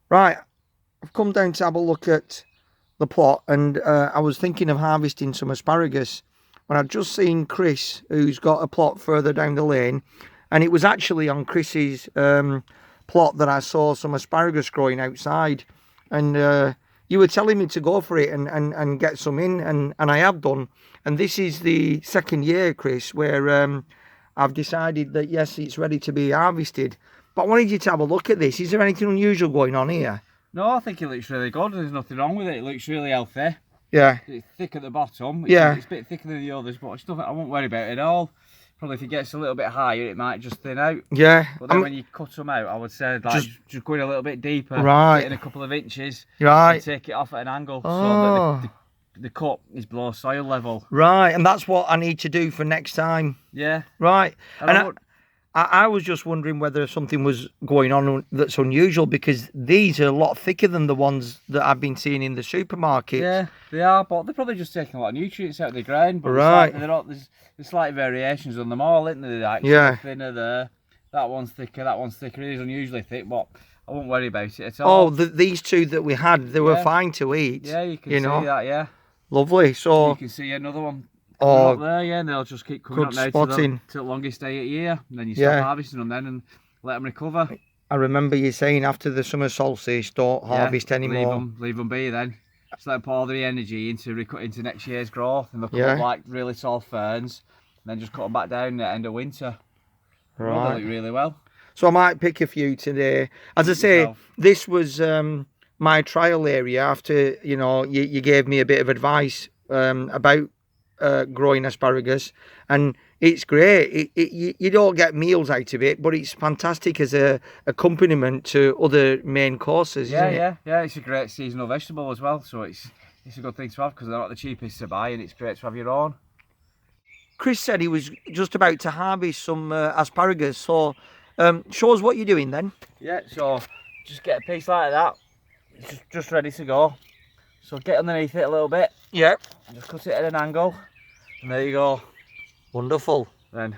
Right, I've come down to have a look at the plot, and I was thinking of harvesting some asparagus when I'd just seen Chris, who's got a plot further down the lane, and it was actually on Chris's plot that I saw some asparagus growing outside, and you were telling me to go for it and get some in, and I have done. And this is the second year, Chris, where I've decided that yes, it's ready to be harvested. But I wanted you to have a look at this. Is there anything unusual going on here? No, I think it looks really good. There's nothing wrong with it. It looks really healthy. Yeah. It's thick at the bottom. Yeah. It's a bit thicker than the others, but it's nothing, I won't worry about it at all. Probably if it gets a little bit higher, it might just thin out. Yeah. But then when you cut them out, I would say like just going a little bit deeper. Right. Getting a couple of inches. Right. And take it off at an angle Oh. so that the cut is below soil level. Right, and that's what I need to do for next time. Yeah. Right. And I was just wondering whether something was going on that's unusual, because these are a lot thicker than the ones that I've been seeing in the supermarket. Yeah, they are, but they're probably just taking a lot of nutrients out of the ground. But right. There's slight variations on them all, isn't there? Like, yeah. Thinner there. That one's thicker, that one's thicker. It is unusually thick, but I won't worry about it at all. Oh, these two that we had, they were fine to eat. Yeah, you can see that, yeah. Lovely. So you can see another one. Oh, up there, yeah, and they'll just keep coming up now to the longest day of the year, and then you start harvesting them then and let them recover. I remember you saying after the summer solstice, don't harvest anymore. Leave them be then. Just let them pour the energy into next year's growth, and they'll come up like really tall ferns, and then just cut them back down at the end of winter. Right. Well, they look really well. So I might pick a few today. As I say, this was my trial area after, you gave me a bit of advice about growing asparagus, and it's great. You don't get meals out of it, but it's fantastic as a accompaniment to other main courses. Yeah. It's a great seasonal vegetable as well, so it's a good thing to have because they're not the cheapest to buy, and it's great to have your own. Chris said he was just about to harvest some asparagus, so show us what you're doing then. Yeah, so just get a piece like that, it's just ready to go. So get underneath it a little bit. Yeah. And just cut it at an angle. And there you go. Wonderful. Then.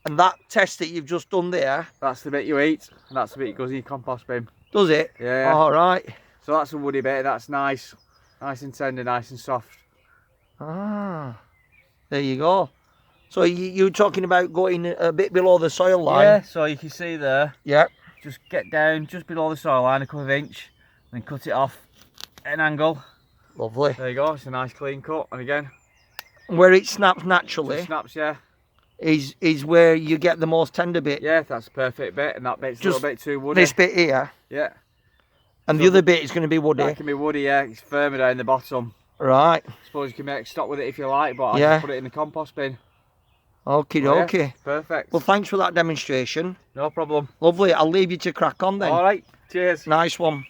And that test that you've just done there. That's the bit you eat, and that's the bit that goes in your compost bin. Does it? Yeah. All right. So that's a woody bit. That's nice and tender, nice and soft. Ah. There you go. So you're talking about going a bit below the soil line. Yeah. So you can see there. Yeah. Just get down just below the soil line, a couple of inches, then cut it off at an angle. Lovely. There you go. It's a nice clean cut, and again. Where it snaps naturally. It snaps, yeah. Is where you get the most tender bit. Yeah, that's the perfect bit, and that bit's just a little bit too woody. This bit here. Yeah. And so the other bit is going to be woody. That can be woody, yeah. It's firmer down the bottom. Right. I suppose you can make stock with it if you like, but I just put it in the compost bin. Okie dokie. Yeah, perfect. Well, thanks for that demonstration. No problem. Lovely. I'll leave you to crack on then. All right. Cheers. Nice one.